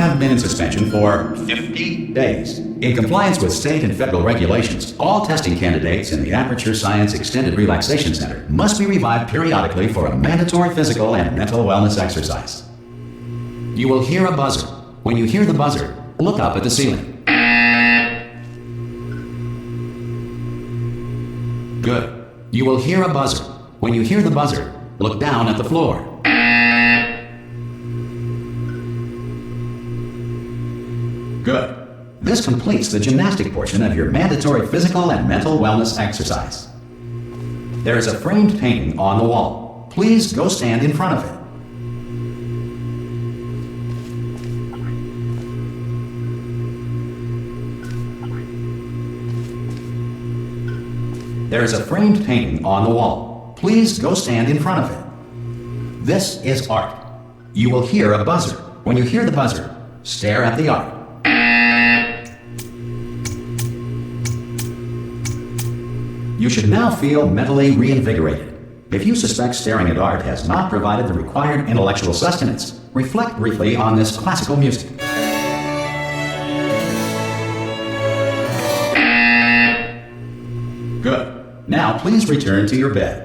have been in suspension for 50 days. In compliance with state and federal regulations, all testing candidates in the Aperture Science Extended Relaxation Center must be revived periodically for a mandatory physical and mental wellness exercise. You will hear a buzzer. When you hear the buzzer, look up at the ceiling. Good. You will hear a buzzer. When you hear the buzzer, look down at the floor. Good. This completes the gymnastic portion of your mandatory physical and mental wellness exercise. There is a framed painting on the wall. Please go stand in front of it. There is a framed painting on the wall. Please go stand in front of it. This is art. You will hear a buzzer. When you hear the buzzer, stare at the art. You should now feel mentally reinvigorated. If you suspect staring at art has not provided the required intellectual sustenance, reflect briefly on this classical music. Good. Now please return to your bed.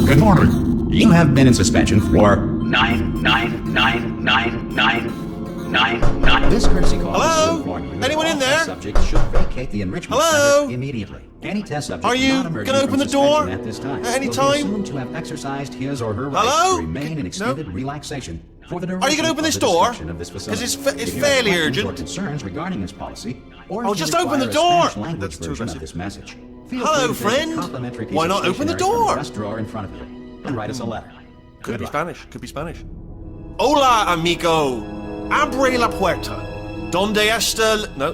Good morning. You have been in suspension for 9999999. This courtesy call. Hello? Anyone in there? Subject should vacate the enrichment Hello? center immediately. Any test subject Are you not emerging gonna open from the door suspension at this time at any will be time? assumed to have exercised his or her right Hello? to remain in extended relaxation for the duration Are you gonna open of this the door? destruction of this facility. 'Cause it's If you fairly have questions urgent. or concerns regarding this policy, or Oh, if you just open the require a door. Spanish language That's too version of aggressive. this message, feel Hello, free to take a friend. complimentary piece Why of not open the stationery from door? desk drawer in front of you and write us a letter. Could Good be luck. Spanish. Could be Spanish. Hola, amigo. Abre la puerta. Donde está... No,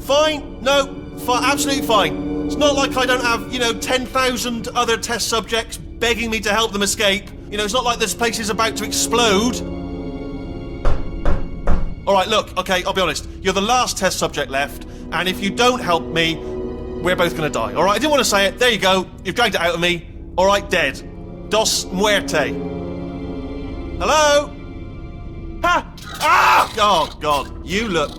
Fine. No, absolutely fine. It's not like I don't have, 10,000 other test subjects begging me to help them escape. It's not like this place is about to explode. Alright, look, okay, I'll be honest. You're the last test subject left, and if you don't help me, we're both gonna die. Alright, I didn't want to say it. There you go. You've dragged it out of me. Alright, dead. Dos muerte. Hello? Ha! Ah! Oh, God. You look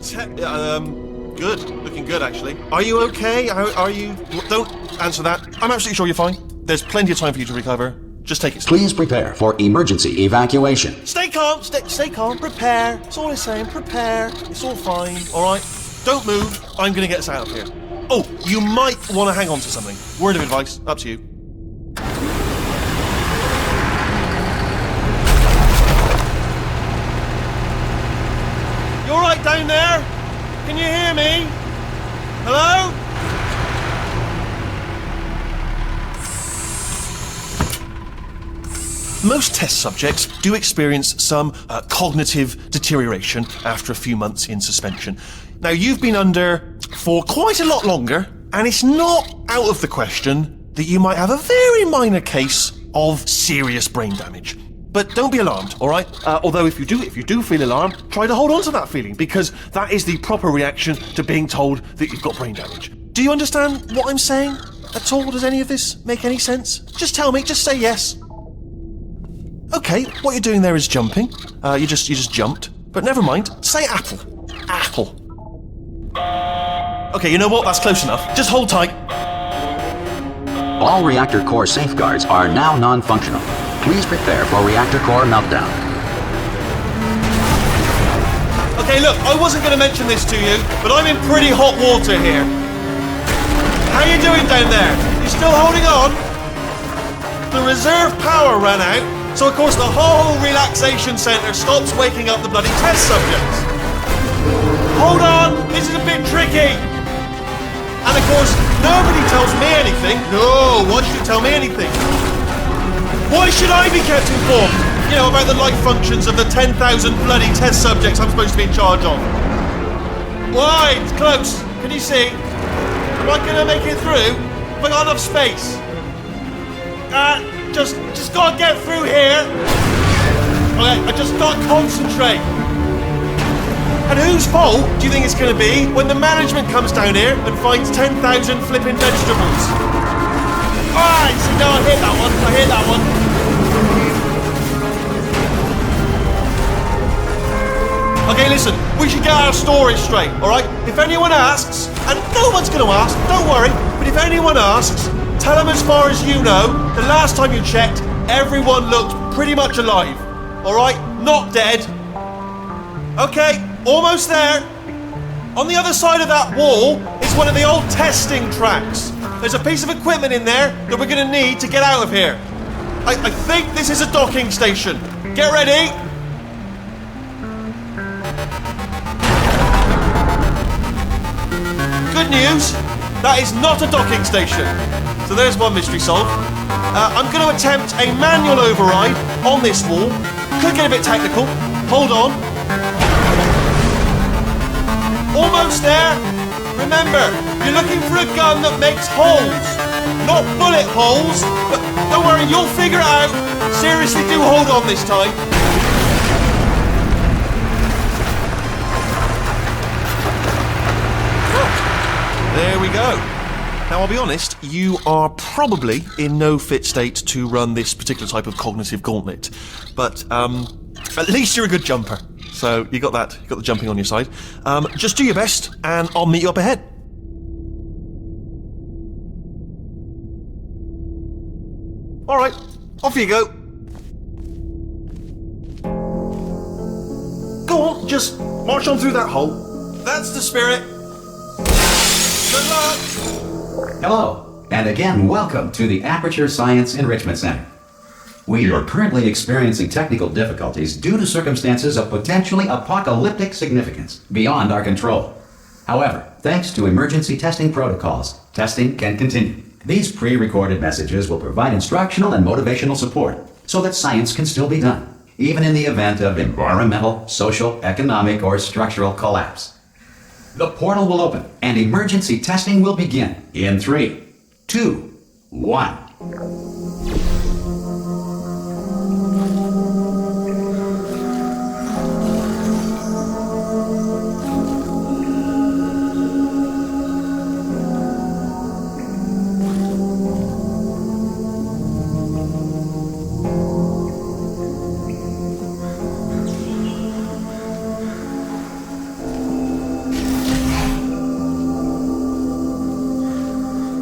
good. Looking good, actually. Are you okay? Are you... Don't answer that. I'm absolutely sure you're fine. There's plenty of time for you to recover. Just take it slow. Please prepare for emergency evacuation. Stay calm. Stay calm. Prepare. That's all I'm saying. Prepare. It's all fine. All right? Don't move. I'm going to get us out of here. Oh, you might want to hang on to something. Word of advice. Up to you. You all right down there? Can you hear me? Hello? Most test subjects do experience some cognitive deterioration after a few months in suspension. Now, you've been under for quite a lot longer, and it's not out of the question that you might have a very minor case of serious brain damage. But don't be alarmed, all right? Although if you do feel alarmed, try to hold on to that feeling, because that is the proper reaction to being told that you've got brain damage. Do you understand what I'm saying at all? Does any of this make any sense? Just tell me, just say yes. Okay, what you're doing there is jumping. You just jumped. But never mind, say apple. Apple. Okay, you know what? That's close enough. Just hold tight. All reactor core safeguards are now non-functional. Please prepare for reactor core meltdown. Okay, look, I wasn't going to mention this to you, but I'm in pretty hot water here. How you doing down there? You still holding on? The reserve power ran out, so of course the whole relaxation centre stops waking up the bloody test subjects. Hold on, this is a bit tricky. And of course, nobody tells me anything. No, why should you tell me anything? Why should I be kept informed? About the life functions of the 10,000 bloody test subjects I'm supposed to be in charge of. Why? It's close. Can you see? Am I going to make it through? Have I got enough space? Just gotta get through here. Okay, I just gotta concentrate. And whose fault do you think it's going to be when the management comes down here and finds 10,000 flipping vegetables? Alright, so no, I hear that one. I hear that one. Okay, listen, we should get our story straight, alright? If anyone asks, and no one's going to ask, don't worry, but if anyone asks, tell them as far as you know, the last time you checked, everyone looked pretty much alive, alright? Not dead. Okay, almost there. On the other side of that wall is one of the old testing tracks. There's a piece of equipment in there that we're going to need to get out of here. I think this is a docking station. Get ready. Good news, that is not a docking station. So there's one mystery solved. I'm going to attempt a manual override on this wall. Could get a bit technical. Hold on. Almost there. Remember, you're looking for a gun that makes holes, not bullet holes. But don't worry, you'll figure it out. Seriously, do hold on this time. There we go. Now, I'll be honest, you are probably in no fit state to run this particular type of cognitive gauntlet. But, at least you're a good jumper. So, you got that. You got the jumping on your side. Just do your best, and I'll meet you up ahead. Alright, off you go. Go on, just march on through that hole. That's the spirit. Good luck! Hello, and again, welcome to the Aperture Science Enrichment Center. We are currently experiencing technical difficulties due to circumstances of potentially apocalyptic significance beyond our control. However, thanks to emergency testing protocols, testing can continue. These pre-recorded messages will provide instructional and motivational support so that science can still be done, even in the event of environmental, social, economic, or structural collapse. The portal will open, and emergency testing will begin in 3, 2, 1.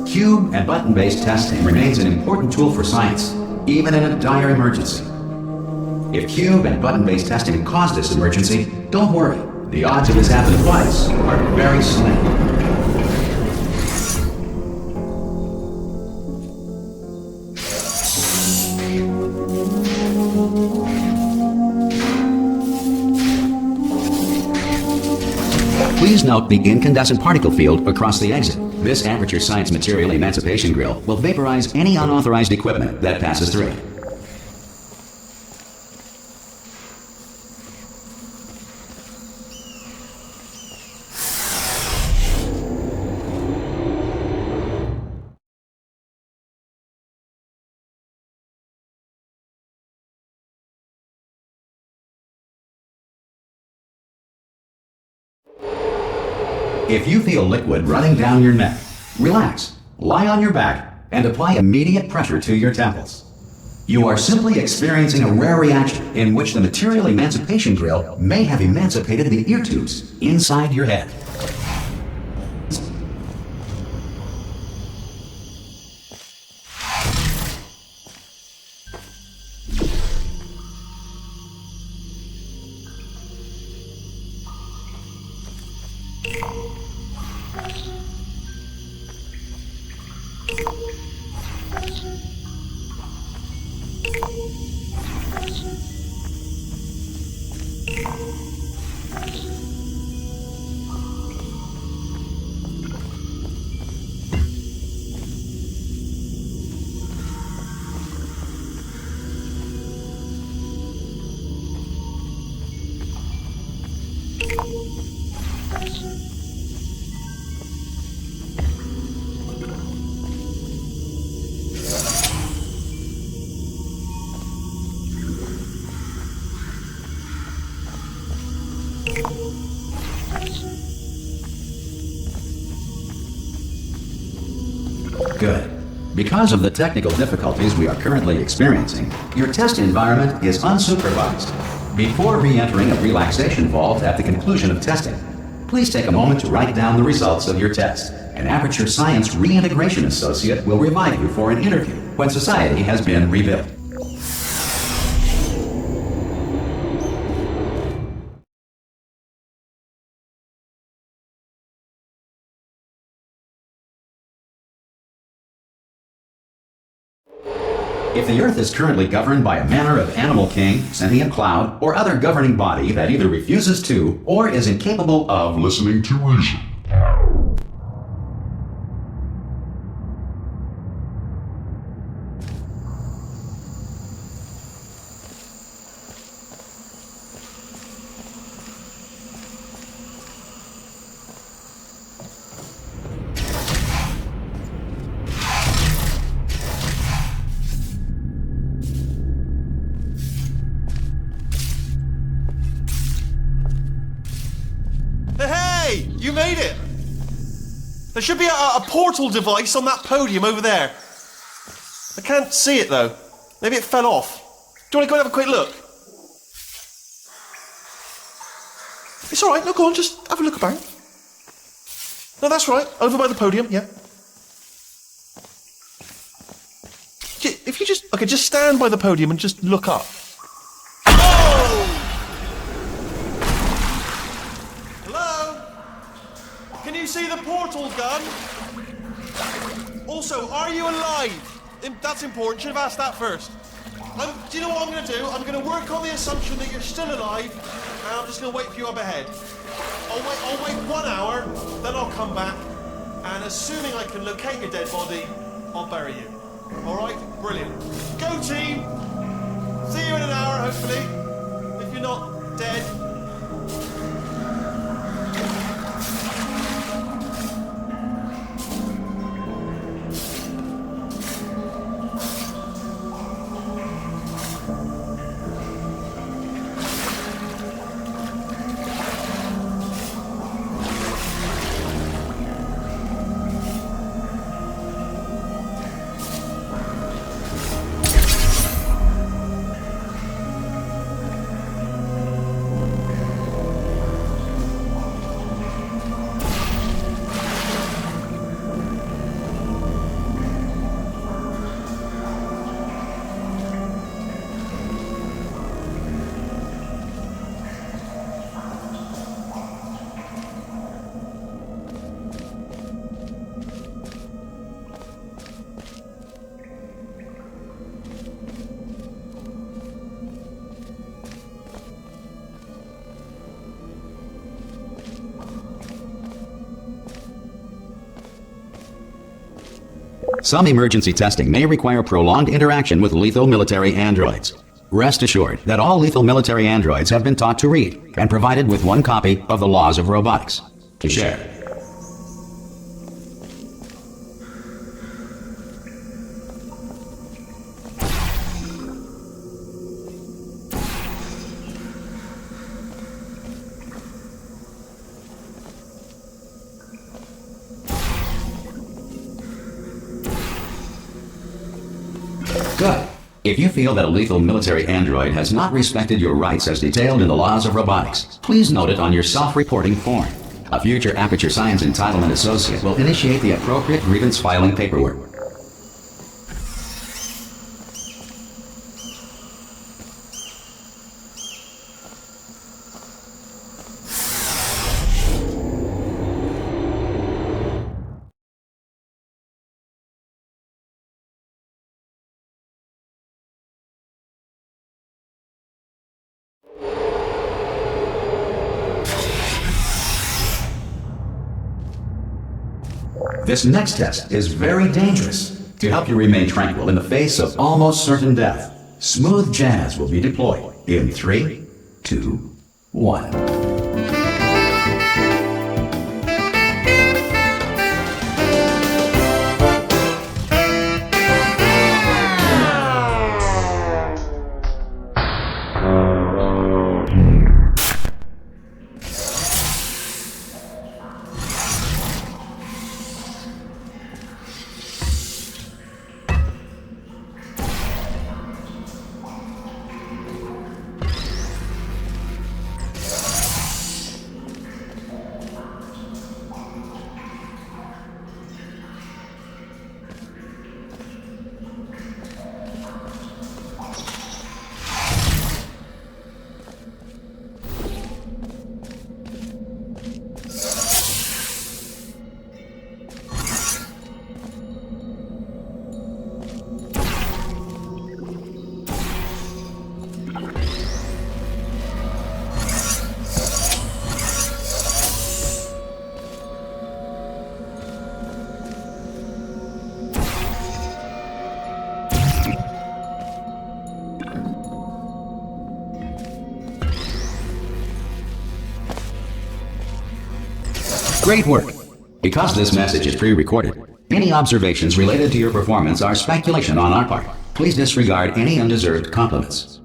Cube and button-based testing remains an important tool for science, even in a dire emergency. If cube and button-based testing caused this emergency, don't worry. The odds of this happening twice are very slim. Please note the incandescent particle field across the exit. This Aperture Science Material Emancipation Grill will vaporize any unauthorized equipment that passes through. If you feel liquid running down your neck, relax, lie on your back, and apply immediate pressure to your temples. You are simply experiencing a rare reaction in which the Material Emancipation Grill may have emancipated the ear tubes inside your head. Good. Because of the technical difficulties we are currently experiencing, your test environment is unsupervised. Before re-entering a relaxation vault at the conclusion of testing, please take a moment to write down the results of your test. An Aperture Science Reintegration Associate will revive you for an interview when society has been rebuilt. If the Earth is currently governed by a manner of animal king, sentient cloud, or other governing body that either refuses to or is incapable of listening to reason. Hey, you made it! There should be a portal device on that podium over there. I can't see it though. Maybe it fell off. Do you want to go and have a quick look? It's alright, no, go on, just have a look about. No, that's right, over by the podium, yeah. If you just stand by the podium and just look up. Can you see the portal gun? Also, are you alive? That's important. Should have asked that first. Do you know what I'm going to do? I'm going to work on the assumption that you're still alive, and I'm just going to wait for you up ahead. I'll wait 1 hour, then I'll come back, and assuming I can locate your dead body, I'll bury you. All right? Brilliant. Go team! See you in an hour, hopefully. If you're not dead. Some emergency testing may require prolonged interaction with lethal military androids. Rest assured that all lethal military androids have been taught to read and provided with one copy of the Laws of Robotics to share. Good. If you feel that a lethal military android has not respected your rights as detailed in the Laws of Robotics, please note it on your self-reporting form. A future Aperture Science Entitlement Associate will initiate the appropriate grievance filing paperwork. This next test is very dangerous. To help you remain tranquil in the face of almost certain death, smooth jazz will be deployed in 3, 2, 1. Great work! Because this message is pre-recorded, any observations related to your performance are speculation on our part. Please disregard any undeserved compliments.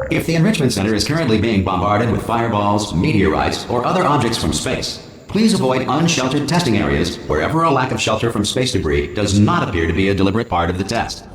If the Enrichment Center is currently being bombarded with fireballs, meteorites, or other objects from space, please avoid unsheltered testing areas wherever a lack of shelter from space debris does not appear to be a deliberate part of the test.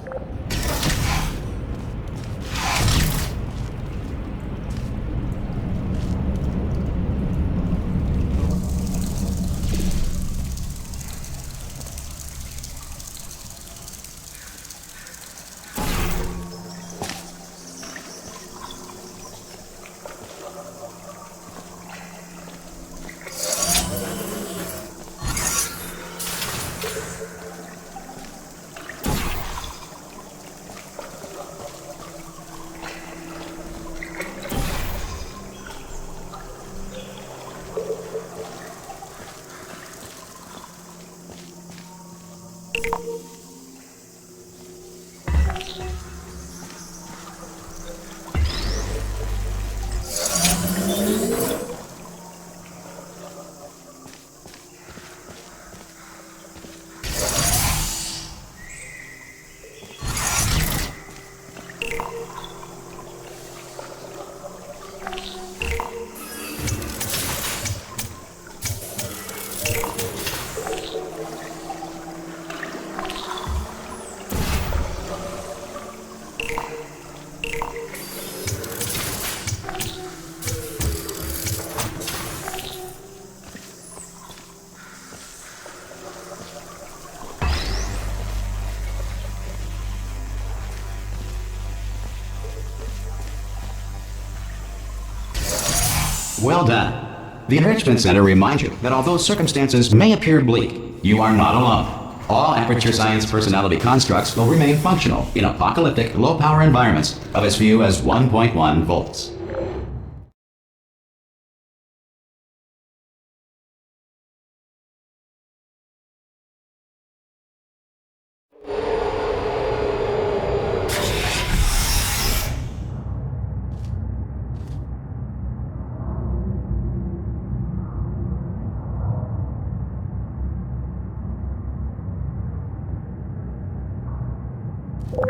Well done. The Enrichment Center reminds you that although circumstances may appear bleak, you are not alone. All Aperture Science personality constructs will remain functional in apocalyptic, low-power environments of as few as 1.1 volts.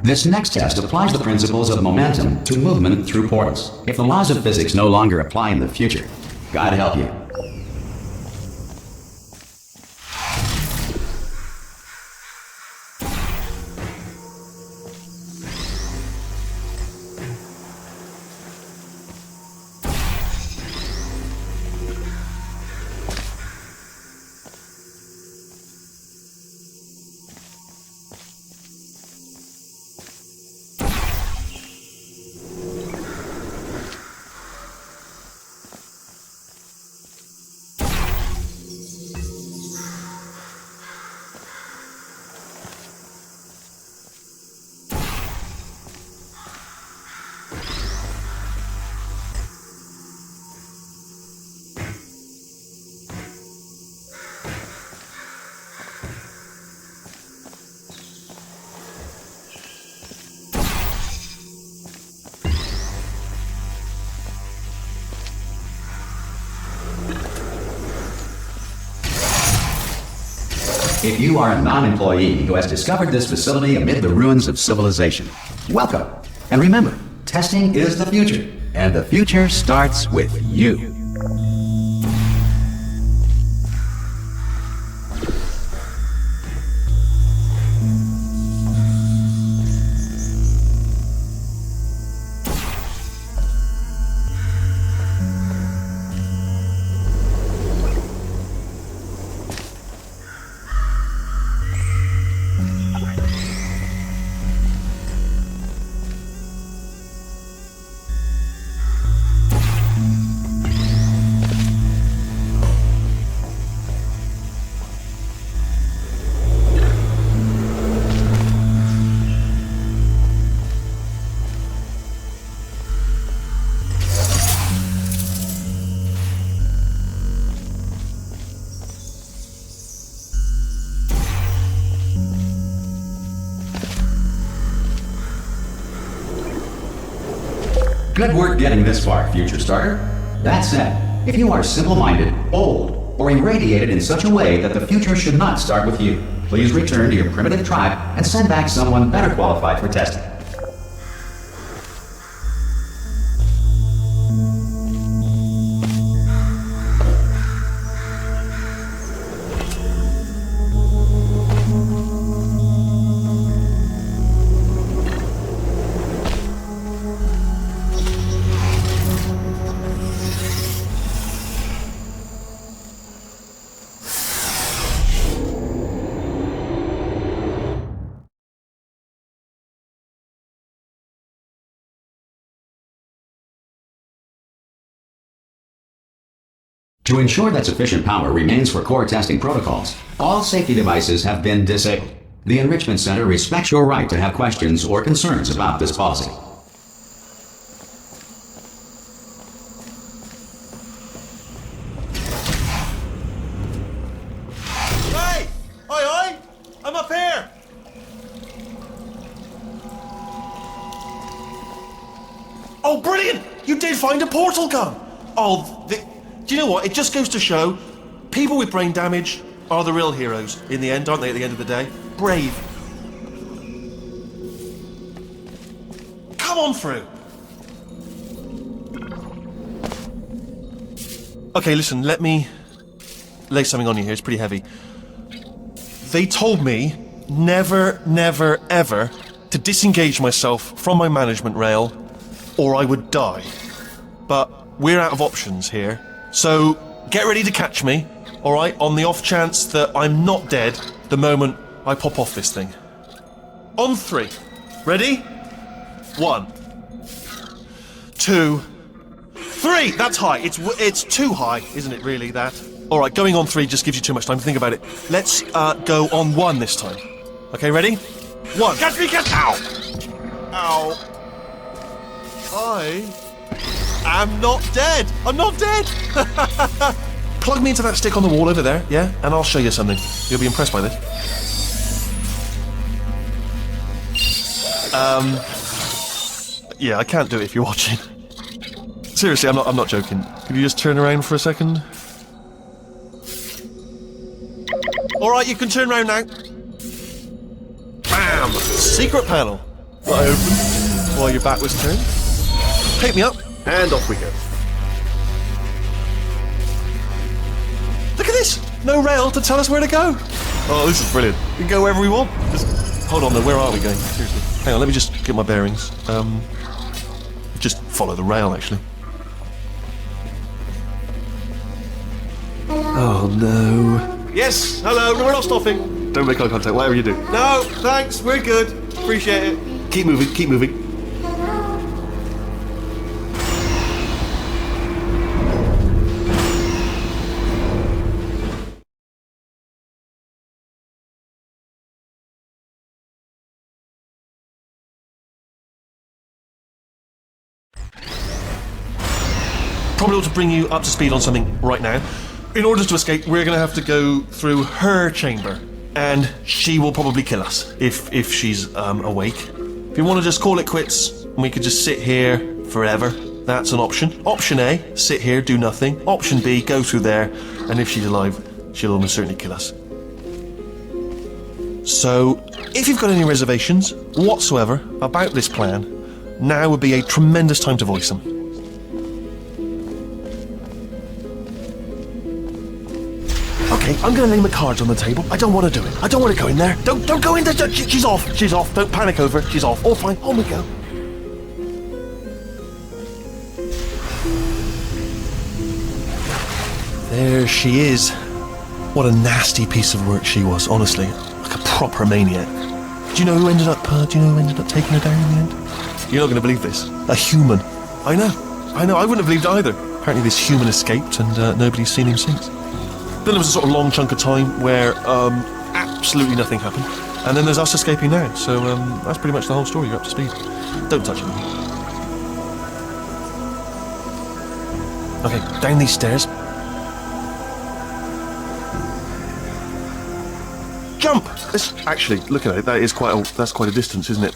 This next test applies the principles of momentum to movement through portals. If the laws of physics no longer apply in the future, God help you. If you are a non-employee who has discovered this facility amid the ruins of civilization, welcome. And remember, testing is the future, and the future starts with you. Good work getting this far, future starter. That said, if you are simple-minded, old, or irradiated in such a way that the future should not start with you, please return to your primitive tribe and send back someone better qualified for testing. To ensure that sufficient power remains for core testing protocols, all safety devices have been disabled. The Enrichment Center respects your right to have questions or concerns about this policy. Hey! Oi, oi! I'm up here! Oh, brilliant! You did find a portal gun! Oh, do you know what? It just goes to show, people with brain damage are the real heroes in the end, aren't they, at the end of the day? Brave. Come on through. Okay, listen, let me lay something on you here. It's pretty heavy. They told me never, never, ever to disengage myself from my management rail or I would die. But we're out of options here. So, get ready to catch me, alright, on the off chance that I'm not dead the moment I pop off this thing. On 3. Ready? 1, 2, 3! That's high. It's too high, isn't it, really, that? Alright, going on 3 just gives you too much time to think about it. Let's go on 1 this time. Okay, ready? 1. Catch me, catch! Ow! Ow. I'm not dead! I'm not dead! Plug me into that stick on the wall over there, yeah? And I'll show you something. You'll be impressed by this. Yeah, I can't do it if you're watching. Seriously, I'm not joking. Could you just turn around for a second? Alright, you can turn around now. Bam! Secret panel. I open while your back was turned. Pick me up. And off we go. Look at this! No rail to tell us where to go! Oh, this is brilliant. We can go wherever we want. Just hold on though, where are we going? Seriously. Hang on, let me just get my bearings. Just follow the rail, actually. Oh no. Yes, hello, no, we're not stopping. Don't make eye contact, whatever you do. No, thanks, we're good. Appreciate it. Keep moving, keep moving. Probably ought to bring you up to speed on something right now. In order to escape, we're going to have to go through her chamber, and she will probably kill us if she's awake. If you want to just call it quits, and we could just sit here forever, that's an option. Option A, sit here, do nothing. Option B, go through there, and if she's alive, she'll almost certainly kill us. So, if you've got any reservations whatsoever about this plan, now would be a tremendous time to voice them. Okay, I'm going to lay my cards on the table. I don't want to do it. I don't want to go in there. Don't go in there. She's off. She's off. Don't panic over her. She's off. All fine. On we go. There she is. What a nasty piece of work she was, honestly. Like a proper maniac. Do you know who ended up taking her down in the end? You're not going to believe this. A human. I know. I wouldn't have believed it either. Apparently this human escaped and nobody's seen him since. Then there was a sort of long chunk of time where absolutely nothing happened. And then there's us escaping now. So that's pretty much the whole story. You're up to speed. Don't touch it. Okay, down these stairs. Jump! Actually, look at it. That's quite a distance, isn't it?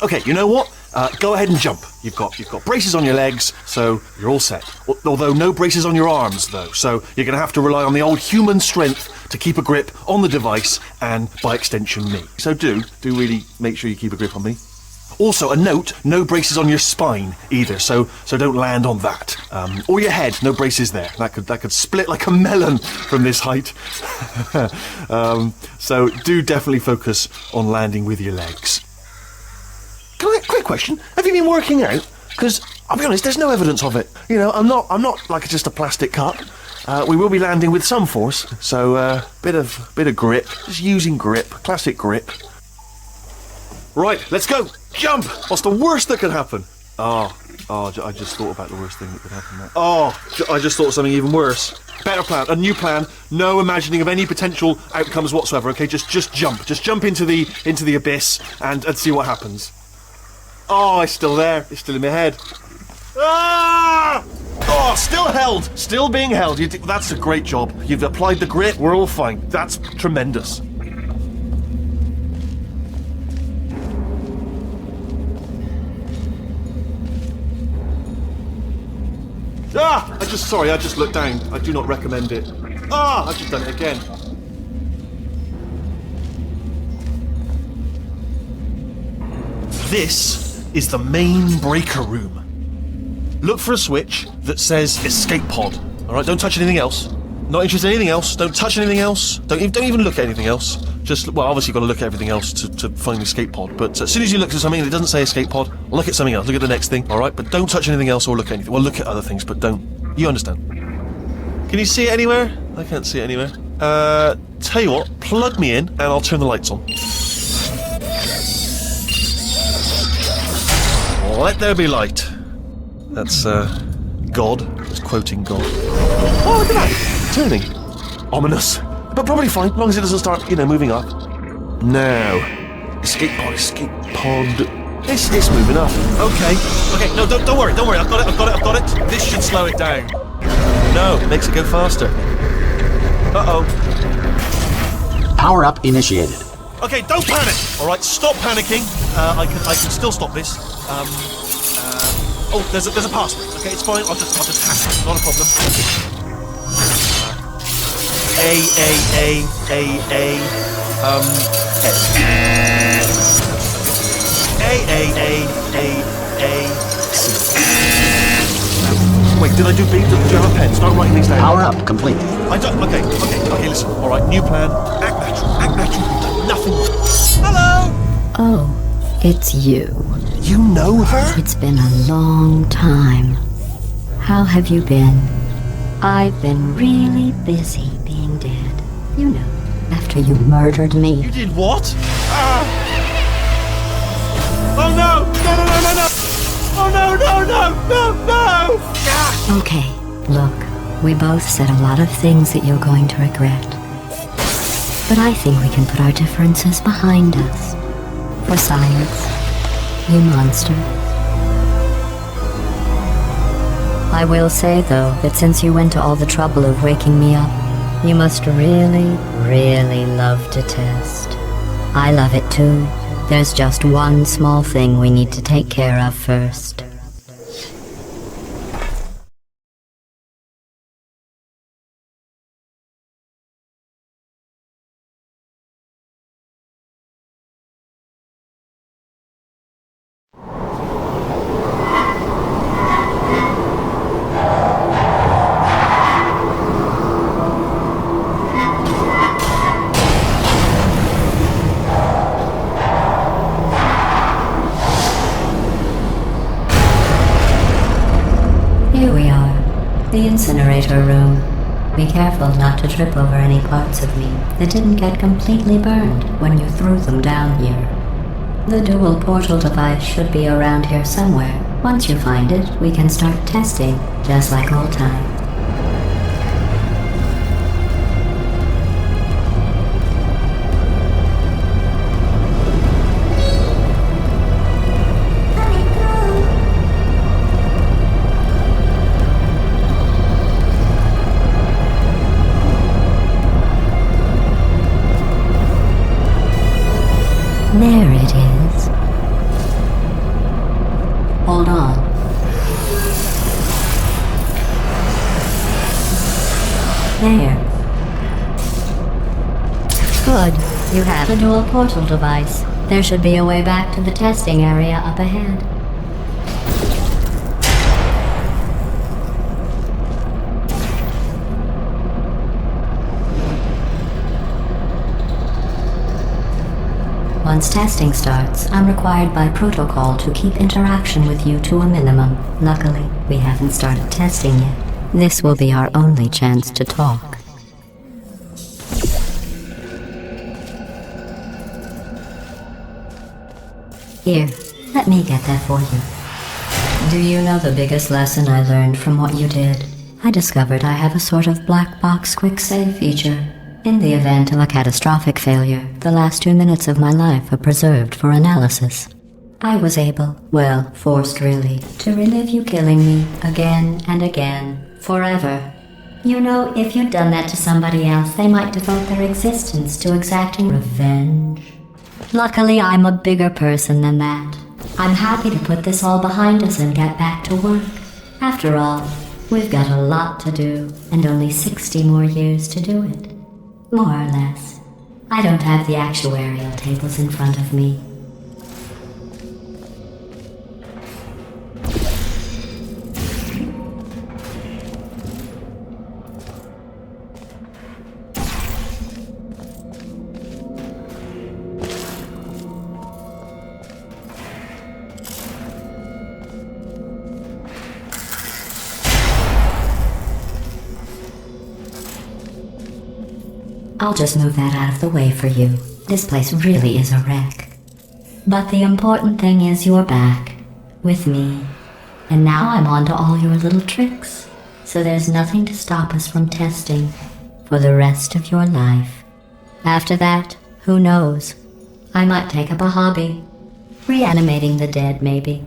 Okay, you know what? Go ahead and jump. You've got braces on your legs, so you're all set. Although no braces on your arms, though. So you're going to have to rely on the old human strength to keep a grip on the device and, by extension, me. So do really make sure you keep a grip on me. Also, a note: no braces on your spine either. So don't land on that. Or your head. No braces there. That could split like a melon from this height. So do definitely focus on landing with your legs. Quick question: have you been working out? Because I'll be honest, there's no evidence of it. You know, I'm not like just a plastic cup. We will be landing with some force, so bit of grip. Just using grip, classic grip. Right, let's go. Jump! What's the worst that could happen? I just thought about the worst thing that could happen there. I just thought of something even worse. Better plan, a new plan. No imagining of any potential outcomes whatsoever. Okay, just jump. Just jump into the abyss and see what happens. Oh, it's still there. It's still in my head. Ah! Oh, still held. Still being held. That's a great job. You've applied the grip. We're all fine. That's tremendous. I just looked down. I do not recommend it. I've just done it again. This is the main breaker room. Look for a switch that says escape pod. Alright, don't touch anything else. Not interested in anything else. Don't touch anything else. Don't even look at anything else. Obviously you've got to look at everything else to find the escape pod. But as soon as you look at something that doesn't say escape pod, look at something else. Look at the next thing, alright? But don't touch anything else or look at anything. Well, look at other things, but don't. You understand? Can you see it anywhere? I can't see it anywhere. Tell you what, plug me in and I'll turn the lights on. Let there be light. That's, God. Just quoting God. Oh, look at that! Turning. Ominous. But probably fine, as long as it doesn't start, moving up. Now. Escape pod. It's moving up. Okay, no, don't worry. I've got it. This should slow it down. No, it makes it go faster. Uh-oh. Power up initiated. Okay, don't panic! Alright, stop panicking. I can still stop this. There's a password. Okay, it's fine. I'll just hack it. Not a problem. Wait, did I do B? Do you have a pen? Start writing these down. Power up complete. I don't. Okay, listen. Alright, new plan. Act natural. You've done nothing. Hello! Oh, it's you. You know her? It's been a long time. How have you been? I've been really busy being dead. You know, after you murdered me. You did what? Oh no! No! Oh no! Ah! Okay, look, we both said a lot of things that you're going to regret. But I think we can put our differences behind us. For science, you monster. I will say, though, that since you went to all the trouble of waking me up, you must really, really love to test. I love it too. There's just one small thing we need to take care of first. incinerator room. Be careful not to trip over any parts of me that didn't get completely burned when you threw them down here. The dual portal device should be around here somewhere. Once you find it, we can start testing, just like old times. There it is. Hold on. There. Good. You have the dual portal device. There should be a way back to the testing area up ahead. Once testing starts, I'm required by protocol to keep interaction with you to a minimum. Luckily, we haven't started testing yet. This will be our only chance to talk. Here, let me get that for you. Do you know the biggest lesson I learned from what you did? I discovered I have a sort of black box quick save feature. In the event of a catastrophic failure, the last 2 minutes of my life are preserved for analysis. I was able, well, forced really, to relive you killing me again and again, forever. You know, if you'd done that to somebody else, they might devote their existence to exacting revenge. Luckily, I'm a bigger person than that. I'm happy to put this all behind us and get back to work. After all, we've got a lot to do, and only 60 more years to do it. More or less. I don't have the actuarial tables in front of me. I'll just move that out of the way for you. This place really is a wreck. But the important thing is you're back. With me. And now I'm on to all your little tricks. So there's nothing to stop us from testing. For the rest of your life. After that, who knows? I might take up a hobby. Reanimating the dead, maybe.